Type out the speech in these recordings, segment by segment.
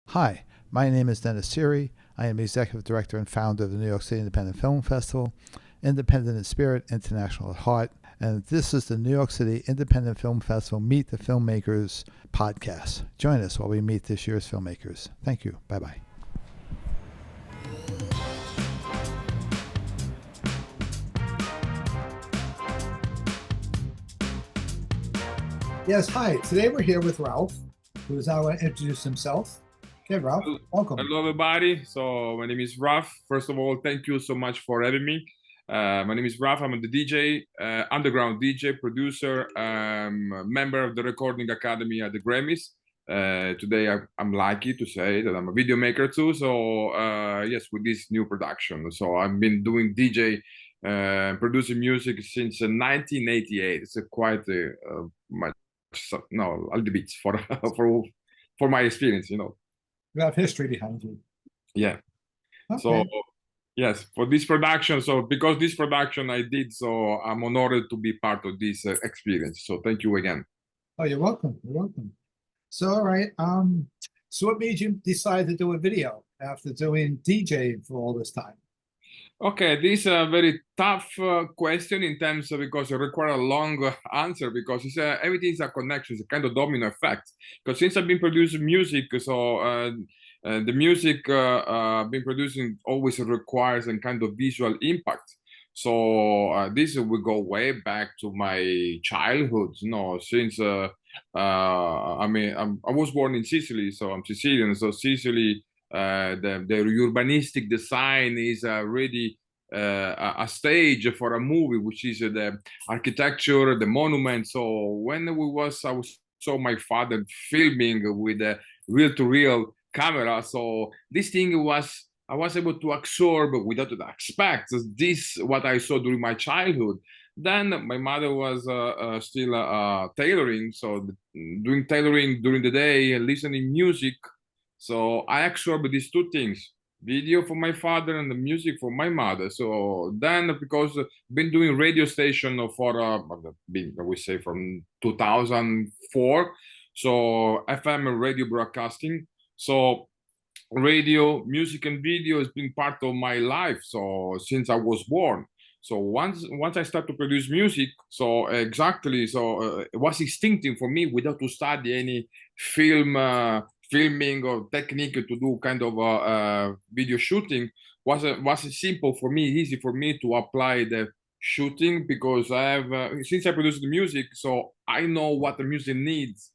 Hi, my name is Dennis Siri. I am Executive Director and founder of the New York City Independent Film Festival, Independent in Spirit, International at Heart, and this is the New York City Independent Film Festival Meet the Filmmakers podcast. Join us while we meet this year's filmmakers. Thank you. Bye-bye. Yes, hi. Today we're here with Ralph, who is now going to introduce himself. Okay, Ralph, welcome. Hello, everybody. So my name is Ralph. First of all, thank you so much for having me. My name is Ralph. I'm the DJ, underground DJ, producer, member of the Recording Academy at the Grammys. Today, I'm lucky to say that I'm a video maker too. So yes, with this new production. So I've been doing DJ, producing music since 1988. It's quite much, no, a little bit for for my experience, you know. You have history behind you. Yeah. Okay. So yes, for this production. So because this production I did, so I'm honored to be part of this experience. So thank you again. Oh, you're welcome. You're welcome. So, all right. So what made you decide to do a video after doing DJing for all this time? Okay, this is a very tough question in terms of, because it requires a long answer, because it's everything is a connection, it's a kind of domino effect. Because since I've been producing music, so the music I've been producing always requires a kind of visual impact. So this will go way back to my childhood, you know, since I mean, I was born in Sicily, so I'm Sicilian, so Sicily, the urbanistic design is really a stage for a movie, which is the architecture, the monument. So when I saw my father filming with a reel-to-reel camera, so this thing was, I was able to absorb without expect this what I saw during my childhood. Then my mother was still tailoring, so doing tailoring during the day, listening music. So I absorbed these two things, video for my father and the music for my mother. So then, because been doing radio station for, we say from 2004, so FM radio broadcasting. So radio, music and video has been part of my life, so since I was born. So once I start to produce music, so exactly, so it was instinctive for me without to study any filming or technique to do kind of video shooting. Was simple for me, easy for me to apply the shooting, because I have since I produce the music, so I know what the music needs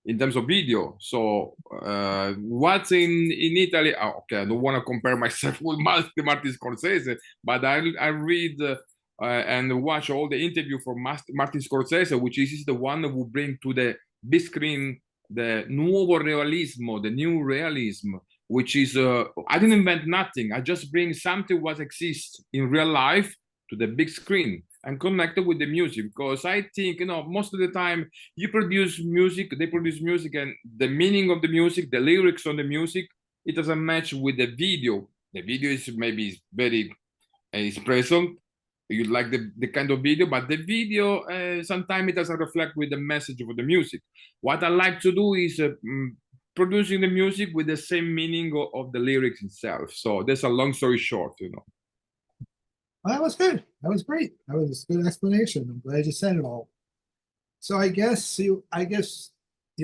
in terms of video. So what's in Italy? Oh, okay, I don't want to compare myself with Martin Scorsese, but I read and watch all the interview from Martin Scorsese, which is the one who bring to the big screen the nuovo realismo, the new realism, which is I didn't invent nothing. I just bring something what exists in real life to the big screen and connected with the music. Because I think, you know, most of the time you produce music, they produce music, and the meaning of the music, the lyrics on the music, it doesn't match with the video. The video is maybe very expressive, you like the kind of video, but the video sometimes it doesn't reflect with the message of the music. What I like to do is producing the music with the same meaning of the lyrics itself. So that's a long story short, you know. Well, that was good. That was great. That was a good explanation. I'm glad you said it all. So I guess you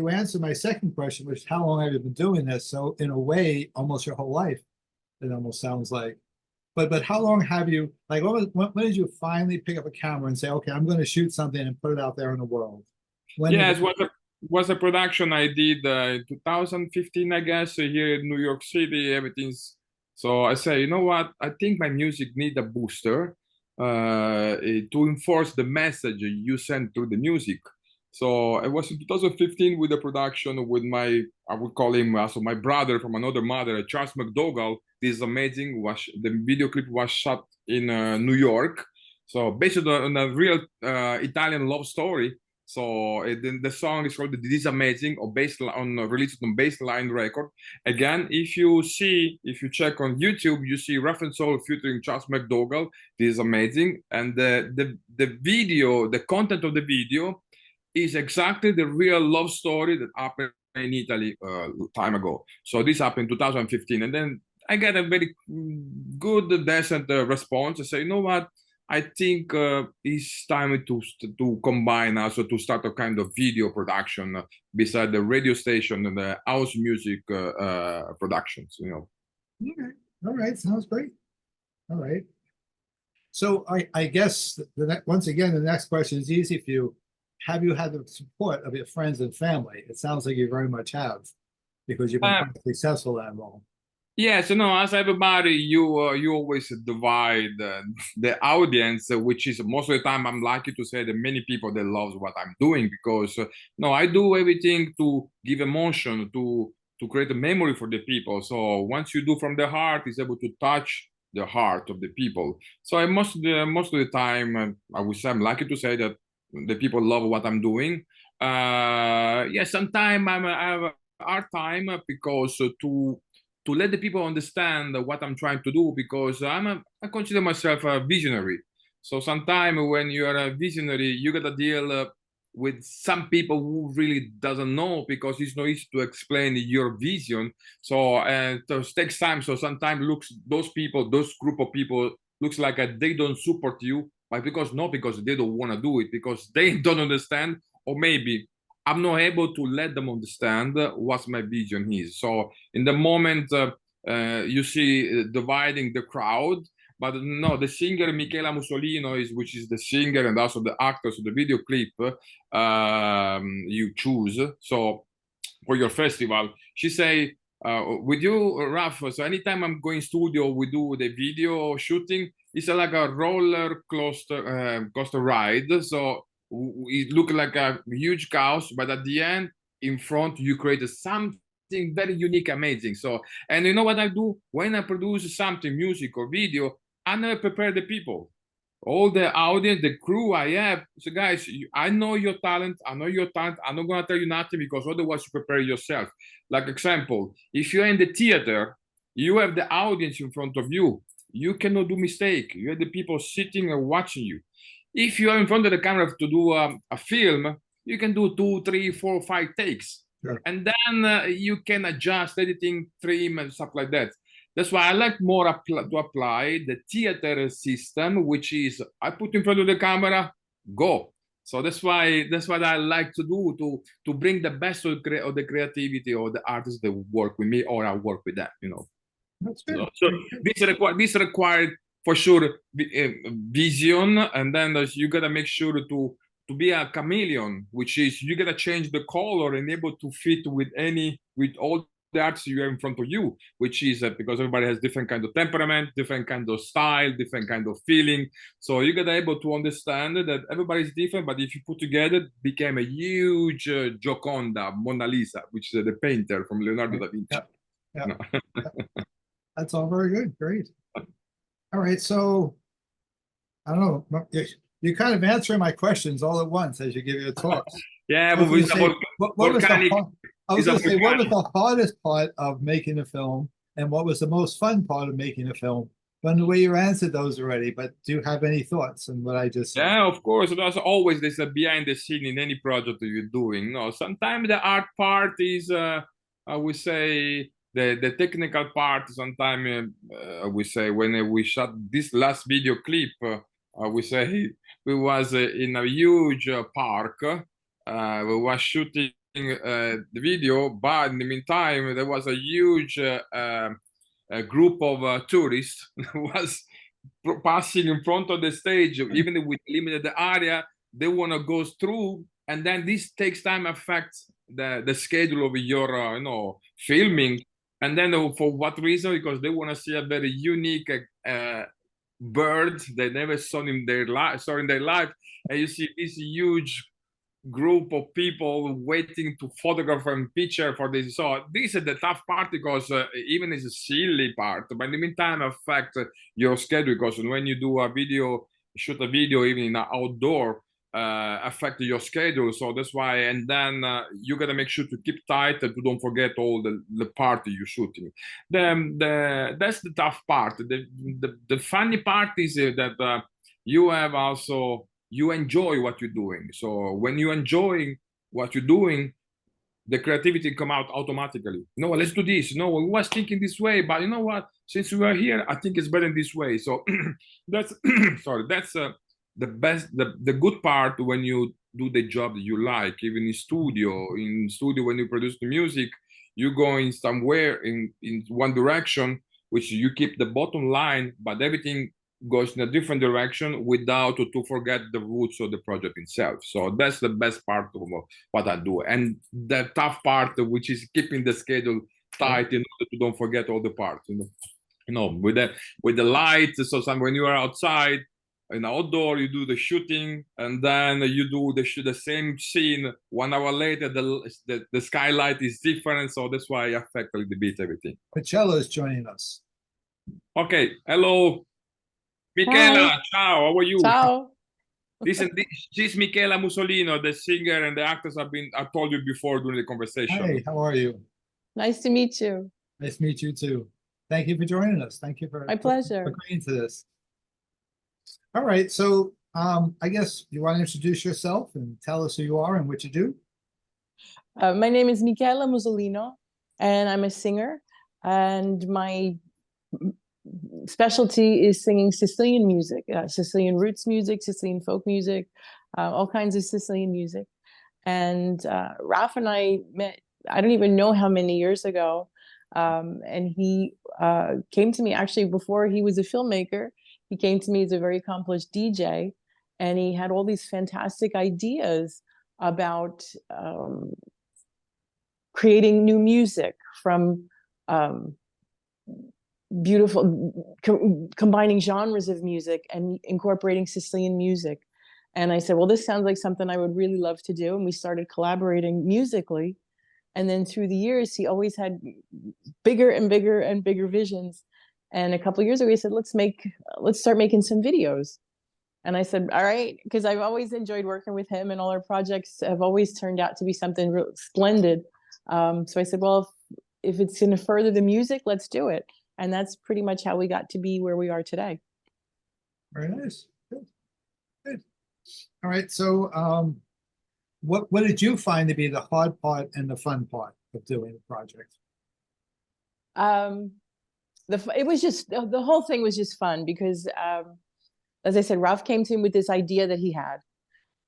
answered my second question, which is how long have you been doing this? So in a way, almost your whole life, it almost sounds like. But how long have you, like, when did you finally pick up a camera and say, okay, I'm going to shoot something and put it out there in the world? Yes, was a production I did in 2015, I guess, here in New York City. Everything's, so I say, you know what? I think my music need a booster to enforce the message you send through the music. So it was in 2015 with the production with my, I would call him also my brother from another mother, Charles McDougall. This is amazing. The video clip was shot in New York. So based on a real Italian love story. So the song is called "This Is Amazing," or released on Baseline record. Again, if you check on YouTube, you see Rough and Soul featuring Charles McDougall. This is amazing, and the video, the content of the video, is exactly the real love story that happened in Italy time ago. So this happened in 2015, and then I get a very good, decent response. I say, you know what? I think it's time to combine also to start a kind of video production beside the radio station and the house music productions. You know. Okay. All right. Sounds great. All right. So I guess once again, the next question is easy for you. Have you had the support of your friends and family? It sounds like you very much have, because you've been quite successful at role. Yes, you know, as everybody, you always divide the audience, which is most of the time. I'm lucky to say that many people that loves what I'm doing because no, I do everything to give emotion, to create a memory for the people. So once you do from the heart, it's able to touch the heart of the people. So most of the time, I would say I'm lucky to say that the people love what I'm doing. Yeah, sometimes I have a hard time because to let the people understand what I'm trying to do because I consider myself a visionary. So sometimes when you are a visionary, you got to deal with some people who really doesn't know because it's not easy to explain your vision. So it takes time. So sometimes looks those people, those group of people looks like they don't support you, but because they don't want to do it because they don't understand, or maybe I'm not able to let them understand what my vision is. So in the moment you see dividing the crowd, but no, the singer Michela Musolino which is the singer and also the actor, so the video clip you choose. So for your festival, she say, with you, Raf, so anytime I'm going studio, we do the video shooting. It's like a roller coaster ride. So it look like a huge chaos, but at the end, in front, you create something very unique, amazing. So, and you know what I do when I produce something, music or video, I never prepare the people, all the audience, the crew I have. So guys, I know your talent. I know your talent. I'm not gonna tell you nothing because otherwise you prepare yourself. Like example, if you're in the theater, you have the audience in front of you. You cannot do mistake. You have the people sitting and watching you. If you are in front of the camera to do a film, you can do 2, 3, 4, 5 takes. Sure. And then you can adjust editing, trim, and stuff like that. That's why I like more to apply the theater system, which is I put in front of the camera, go. So that's what I like to do to bring the best of the creativity or the artists that work with me or I work with them. You know. That's good. So this required for sure vision, and then you gotta make sure to be a chameleon, which is you gotta change the color and able to fit with all the arts you have in front of you, which is because everybody has different kind of temperament, different kind of style, different kind of feeling. So you gotta able to understand that everybody's different, but if you put together, became a huge Gioconda, Mona Lisa, which is the painter from Leonardo da Vinci. Yeah. Yeah. That's all very good. Great. All right. So I don't know. You kind of answering my questions all at once as you give your talks. Yeah, I was but gonna say, what was volcanic. I was going to say, what was the hardest part of making a film, and what was the most fun part of making a film? But in the way you answered those already, but do you have any thoughts on what I just said? Yeah, of course. There's always a behind the scene in any project that you're doing. No, sometimes the art part is, I would say, the technical part. Sometimes I would say when we shot this last video clip, I would say we was in a huge park. We was shooting the video, but in the meantime there was a huge a group of tourists was passing in front of the stage, even with limited area, they want to go through, and then this takes time, affects the schedule of your filming, and then for what reason? Because they want to see a very unique bird they never saw in their life, and you see this huge group of people waiting to photograph and picture for this. So this is the tough part because even it's a silly part, but in the meantime affect your schedule because when you do a video, shoot a video even in an outdoor, affect your schedule. So that's why, and then you gotta make sure to keep tight and to don't forget all the part you're shooting. That's the tough part. The funny part is that you have also you enjoy what you're doing. So when you enjoy what you're doing, the creativity come out automatically. You know what, let's do this. You know, we was thinking this way, but you know what, since we are here, I think it's better in this way. So that's sorry, that's the best, the good part when you do the job that you like. Even in studio when you produce the music, you go in somewhere in one direction, which you keep the bottom line, but everything goes in a different direction without to forget the roots of the project itself. So that's the best part of what I do. And the tough part, which is keeping the schedule tight in order to don't forget all the parts. You know, with the lights. So when you are outside in outdoor, you do the shooting, and then you do the same scene 1 hour later. The skylight is different, so that's why I affect a little bit everything. Michela is joining us. Okay, hello. Michela, Hi. ciao, how are you? Ciao. She's Michela Musolino, the singer and the actress I told you before during the conversation. Hey, how are you? Nice to meet you. Nice to meet you too. Thank you for joining us. Thank you for My pleasure. agreeing to this. All right, so I guess you want to introduce yourself and tell us who you are and what you do. My name is Michela Musolino, and I'm a singer. And my specialty is singing Sicilian music, Sicilian roots music, Sicilian folk music, all kinds of Sicilian music. And Ralph and I met, I don't even know how many years ago. And he came to me actually before he was a filmmaker. He came to me as a very accomplished DJ, and he had all these fantastic ideas about creating new music from beautiful, combining genres of music and incorporating Sicilian music. And I said, well, this sounds like something I would really love to do. And we started collaborating musically. And then through the years, he always had bigger and bigger and bigger visions. And a couple of years ago, he said, let's start making some videos. And I said, all right, because I've always enjoyed working with him, and all our projects have always turned out to be something real splendid. So I said, well, if it's going to further the music, let's do it. And that's pretty much how we got to be where we are today. Very nice. Good. Good. All right. So what did you find to be the hard part and the fun part of doing the project? It was just, the whole thing was just fun because, as I said, Ralph came to him with this idea that he had.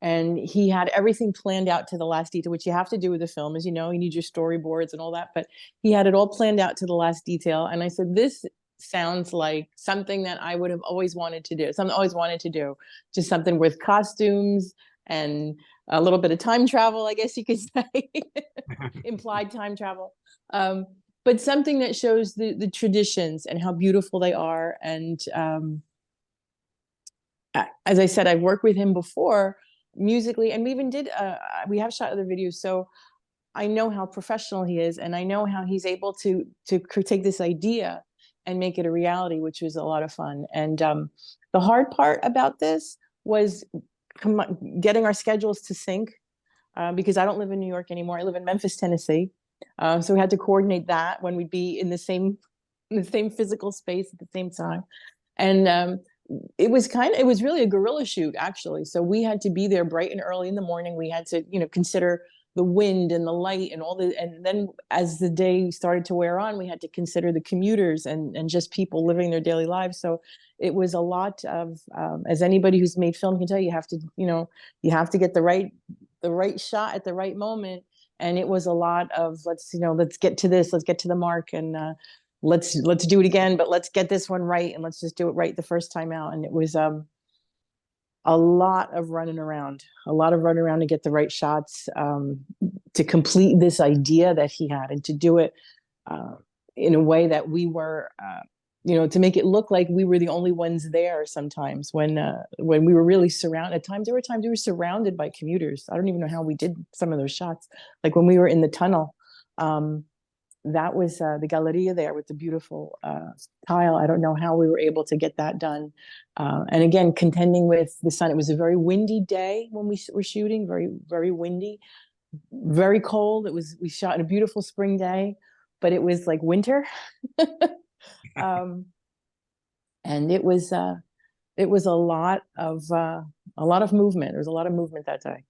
And he had everything planned out to the last detail, which you have to do with a film, as you know, you need your storyboards and all that. But he had it all planned out to the last detail. And I said, this sounds like something that I would have always wanted to do, something I always wanted to do, just something with costumes and a little bit of time travel, I guess you could say, implied time travel. But something that shows the traditions and how beautiful they are. And as I said, I've worked with him before, musically, and we even did we have shot other videos, so I know how professional he is, and I know how he's able to take this idea and make it a reality, which was a lot of fun. And the hard part about this was getting our schedules to sync, because I don't live in New York anymore. I live in Memphis, Tennessee, so we had to coordinate that when we'd be in the same physical space at the same time. And it was really a guerrilla shoot, actually. So we had to be there bright and early in the morning. We had to, consider the wind and the light and and then as the day started to wear on, we had to consider the commuters and just people living their daily lives. So it was a lot of, as anybody who's made film can tell you, you have to get the right shot at the right moment. And it was a lot of, let's get to this, let's get to the mark, and let's do it again, but let's get this one right, and let's just do it right the first time out. And it was a lot of running around to get the right shots, to complete this idea that he had, and to do it in a way that we were, to make it look like we were the only ones there sometimes when we were really surrounded. At times, there were times we were surrounded by commuters. I don't even know how we did some of those shots. Like when we were in the tunnel, that was the Galleria there with the beautiful tile. I don't know how we were able to get that done. And again, contending with the sun. It was a very windy day when we were shooting, very, very windy, very cold. We shot in a beautiful spring day, but it was like winter. And it was a lot of movement. There was a lot of movement that day.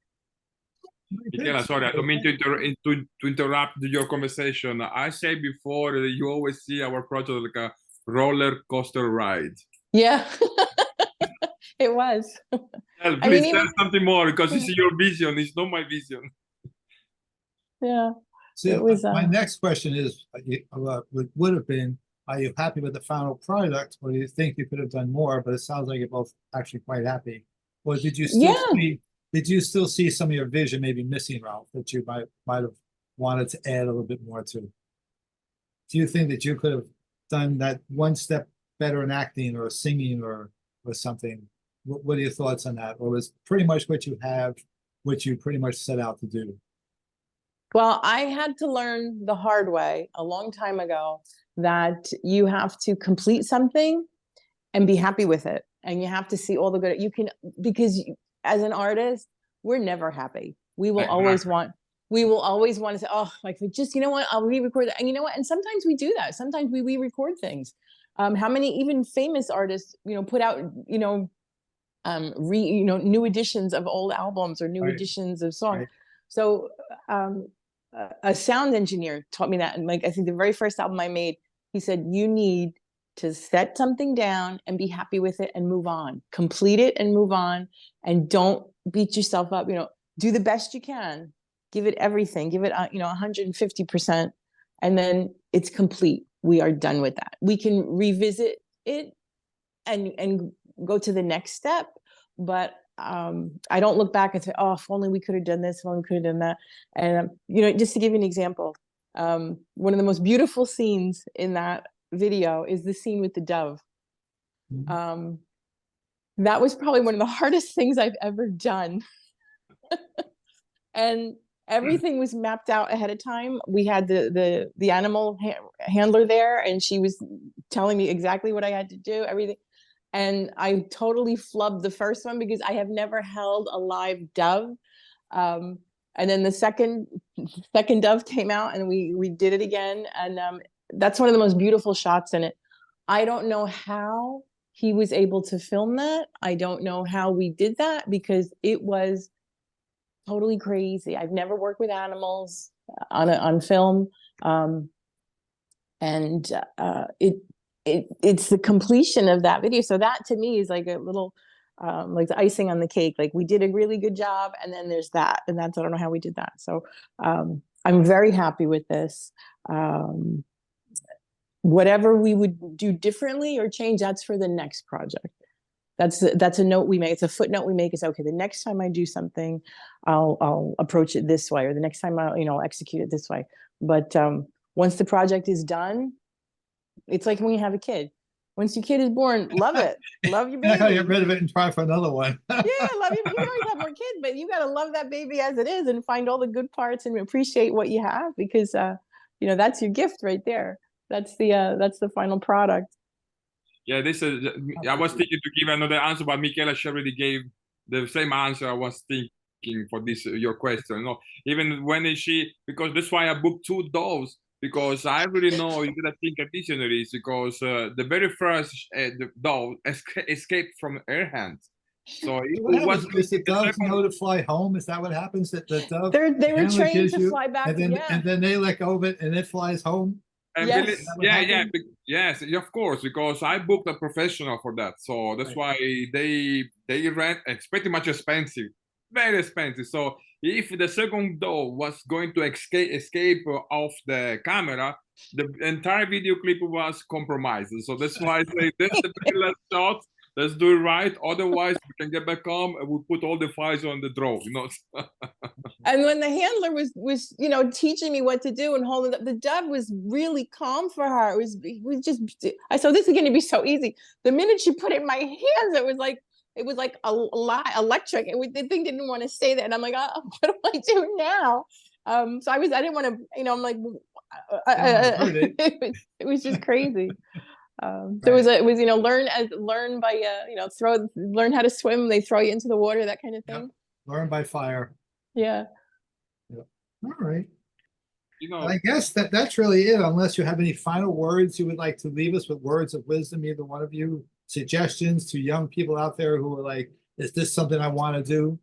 Michela, sorry, I don't mean to interrupt your conversation. I said before that you always see our project like a roller coaster ride. Yeah, it was. Well, I please mean, tell even something more because it's your vision, it's not my vision. yeah, See, it was. my next question is, would have been, are you happy with the final product, or do you think you could have done more? But it sounds like you're both actually quite happy. Or did you still Yeah. see, some of your vision maybe missing, Ralph, that you might have wanted to add a little bit more to? Do you think that you could have done that one step better in acting or singing or something? What are your thoughts on that? Or was pretty much what you pretty much set out to do? Well, I had to learn the hard way a long time ago that you have to complete something and be happy with it. And you have to see all the good you can, because as an artist, we're never happy. We will always want to say, oh, like, just, you know what, I'll re-record that. And you know what? And sometimes we do that. Sometimes we re-record things. How many even famous artists, put out, new editions of old albums or new editions of songs. Right. So a sound engineer taught me that. And like, I think the very first album I made, he said, you need to set something down and be happy with it and move on, complete it and move on. And don't beat yourself up, do the best you can, give it everything, give it, 150%. And then it's complete. We are done with that. We can revisit it and go to the next step. But I don't look back and say, oh, if only we could have done this, if only we could have done that. And, just to give you an example, one of the most beautiful scenes in that video is the scene with the dove. Mm-hmm. That was probably one of the hardest things I've ever done. And everything was mapped out ahead of time. We had the animal handler there, and she was telling me exactly what I had to do, everything. And I totally flubbed the first one because I have never held a live dove. And then the second dove came out, and we did it again. And that's one of the most beautiful shots in it. I don't know how he was able to film that. I don't know how we did that, because it was totally crazy. I've never worked with animals on film. It's the completion of that video. So that to me is like a little, like the icing on the cake. Like, we did a really good job, and then there's that, and I don't know how we did that. So I'm very happy with this. Whatever we would do differently or change, that's for the next project. That's a note we make. It's a footnote we make. Is okay, the next time I do something, I'll approach it this way, or the next time I'll execute it this way. But once the project is done, it's like when you have a kid. Once your kid is born, love it. Love your baby. You're not gonna get rid of it and try for another one. Yeah, love you. You can always have more kids, but you gotta love that baby as it is and find all the good parts and appreciate what you have, because that's your gift right there. That's the final product. Yeah, this is. I was thinking to give another answer, but Michela already gave the same answer I was thinking for this your question. Even when because that's why I booked 2 doves, because I really know you gotta think of dictionaries, because the very first the dove escaped from her hand. So it was the doves know to fly home. Is that what happens? That the dove they were trained to fly back, and then they let go of it and it flies home. Yes. Yes, of course, because I booked a professional for that, so that's why they rent. It's pretty much expensive, very expensive. So if the second dove was going to escape off the camera, the entire video clip was compromised. So that's why I say this is the very last shot. Let's do it right. Otherwise, we can get back home and we'll put all the files on the draw. And when the handler was teaching me what to do and holding up, the dove was really calm for her. It was just. I said, this is going to be so easy. The minute she put it in my hands, it was like electric. The thing didn't want to stay there, and I'm like, oh, what do I do now? So I didn't want to. I'm like, it was just crazy. There was it was learn by learn how to swim. They throw you into the water, that kind of thing. Yeah. Learn by fire. Yeah. All right. I guess that's really it. Unless you have any final words you would like to leave us with, words of wisdom, either one of you, suggestions to young people out there who are like, is this something I want to do?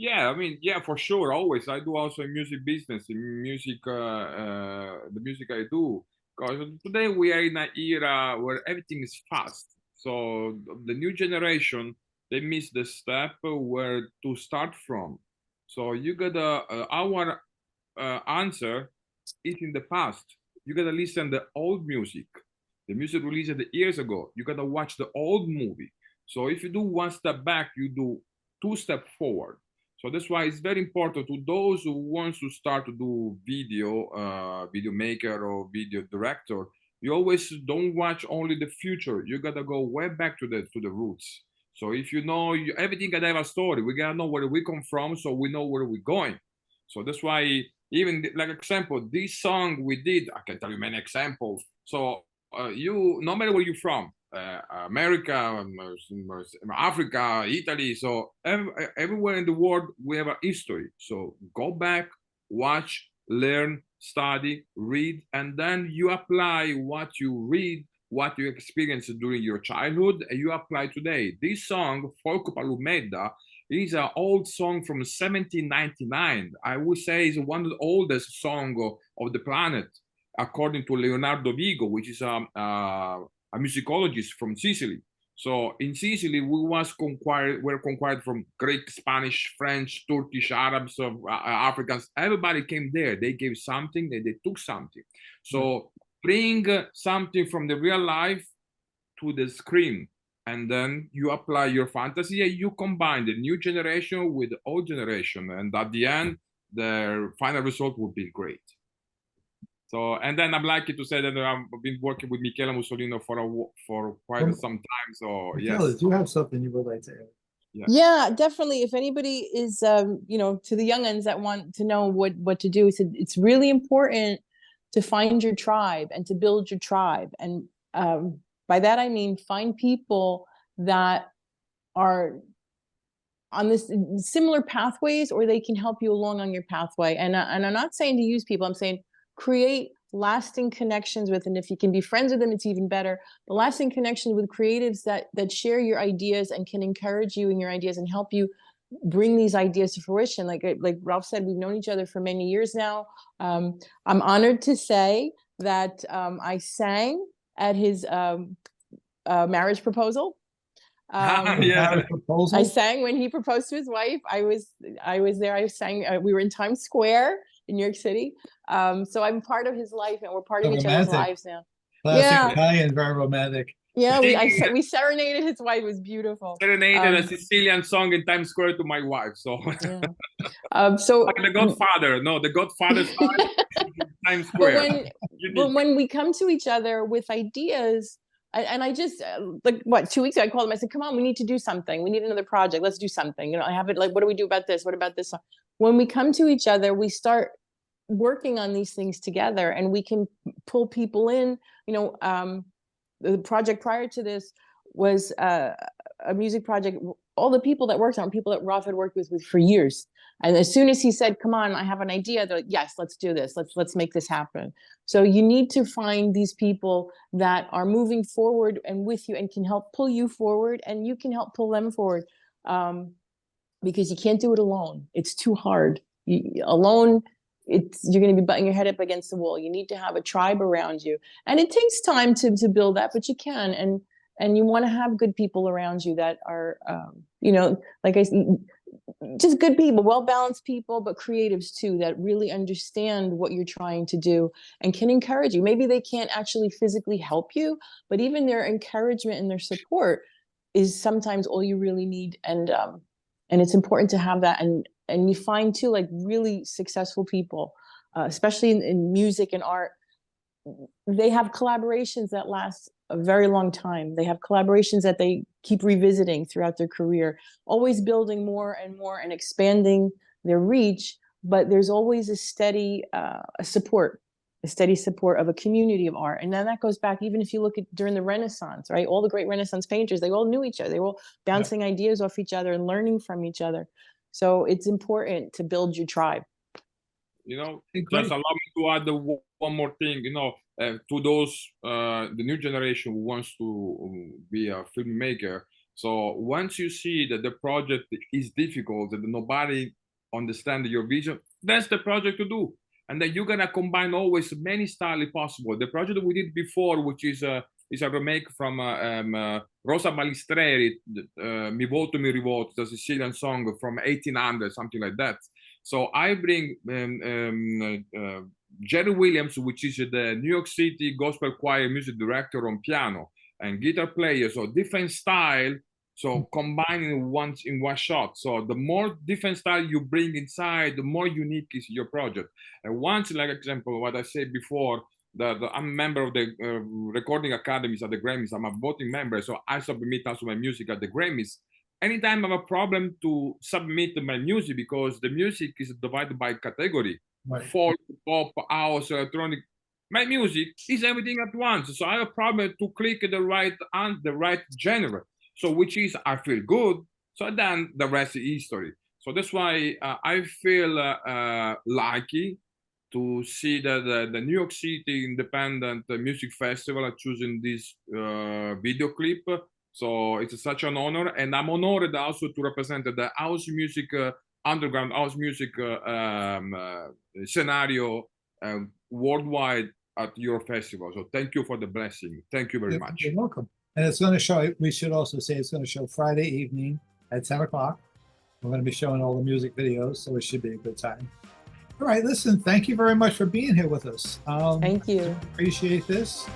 Yeah, I mean, yeah, for sure. Always, I do also a music business, in music, the music I do. Because today we are in an era where everything is fast. So the new generation, they miss the step where to start from. So you got our answer is in the past. You gotta listen the old music, the music released years ago. You gotta watch the old movie. So if you do one step back, you do two steps forward. So that's why it's very important to those who wants to start to do video, video maker or video director. You always don't watch only the future. You gotta go way back to the roots. So if you know everything gotta have a story, we gotta know where we come from, so we know where we're going. So that's why even like example, this song we did, I can tell you many examples. So you, no matter where you're from, America, Africa, Italy, so everywhere in the world we have a history. So go back, watch, learn, study, read, and then you apply what you read, what you experienced during your childhood, and you apply today. This song, Folk Palummedda, is an old song from 1799. I would say is one of the oldest songs of the planet, according to Leonardo Vigo, which is a musicologist from Sicily. So in Sicily, were conquered from Greek, Spanish, French, Turkish, Arabs, Africans. Everybody came there. They gave something, they took something. So bring something from the real life to the screen, and then you apply your fantasy and you combine the new generation with the old generation, and at the end the final result will be great. So, and then I'm lucky to say that I've been working with Michela Musolino for quite some time. So Michela, yes, do you have something you would like to add? Yeah, definitely. If anybody is, you know, to the young uns that want to know what to do, it's really important to find your tribe and to build your tribe. And by that I mean find people that are on this similar pathways, or they can help you along on your pathway. And I'm not saying to use people. I'm saying create lasting connections with, and if you can be friends with them, it's even better. The lasting connections with creatives that share your ideas and can encourage you in your ideas and help you bring these ideas to fruition. Like Ralph said, we've known each other for many years now. I'm honored to say that I sang at his marriage proposal. yeah. I sang when he proposed to his wife. I was there. I sang. We were in Times Square in New York City. So I'm part of his life, and we're part of each other's lives now. Classic Italian, very romantic. Yeah, we serenaded his wife. It was beautiful. Serenaded a Sicilian song in Times Square to my wife. So yeah. So like the Godfather, no, the Godfather's Times Square. But when we come to each other with ideas, and I just like 2 weeks ago I called him. I said, "Come on, we need to do something. We need another project. Let's do something." You know, I have it like, what do we do about this? What about this? When we come to each other, we start working on these things together, and we can pull people in. You know, the project prior to this was a music project. All the people that worked on it, people that Ralph had worked with for years. And as soon as he said, "Come on, I have an idea," they're like, "Yes, let's do this. Let's make this happen." So you need to find these people that are moving forward and with you and can help pull you forward, and you can help pull them forward, because you can't do it alone. It's too hard. Alone, you're going to be butting your head up against the wall. You need to have a tribe around you, and it takes time to build that, but you can. And you want to have good people around you that are, you know, like just good people, well-balanced people, but creatives too, that really understand what you're trying to do and can encourage you. Maybe they can't actually physically help you, but even their encouragement and their support is sometimes all you really need. And it's important to have that. And you find too, like really successful people, especially in music and art, they have collaborations that last a very long time. They have collaborations that they keep revisiting throughout their career, always building more and more and expanding their reach. But there's always a steady support of a community of art. And then that goes back, even if you look at during the Renaissance, right? All the great Renaissance painters, they all knew each other. They were all bouncing ideas off each other and learning from each other. So it's important to build your tribe. You know, just allow me to add one more thing. You know, to those the new generation who wants to be a filmmaker, So once you see that the project is difficult and nobody understands your vision, that's the project to do. And then you're gonna combine always many styles possible. The project we did before, which is a remake from Rosa Balistreri, Mi Volto Mi Rivolto, the Sicilian song from 1800, something like that. So I bring Jerry Williams, which is the New York City Gospel Choir music director on piano and guitar player, so different style. So combining once in one shot. So the more different style you bring inside, the more unique is your project. And once, like example, what I said before, that I'm a member of the recording academies at the Grammys. I'm a voting member, so I submit also my music at the Grammys. Anytime I have a problem to submit my music, because the music is divided by category, Right. folk, pop, house, electronic. My music is everything at once, so I have a problem to click the right genre. So which is I feel good. So then the rest is history. So that's why I feel lucky to see that the New York City Independent Music Festival are choosing this video clip. So it's such an honor, and I'm honored also to represent the house music, underground house music scenario worldwide at your festival. So thank you for the blessing. Thank you very much. You're welcome. And it's going to show, we should also say it's going to show Friday evening at 10 o'clock. We're going to be showing all the music videos, so it should be a good time. All right, listen, thank you very much for being here with us. Thank you. Appreciate this.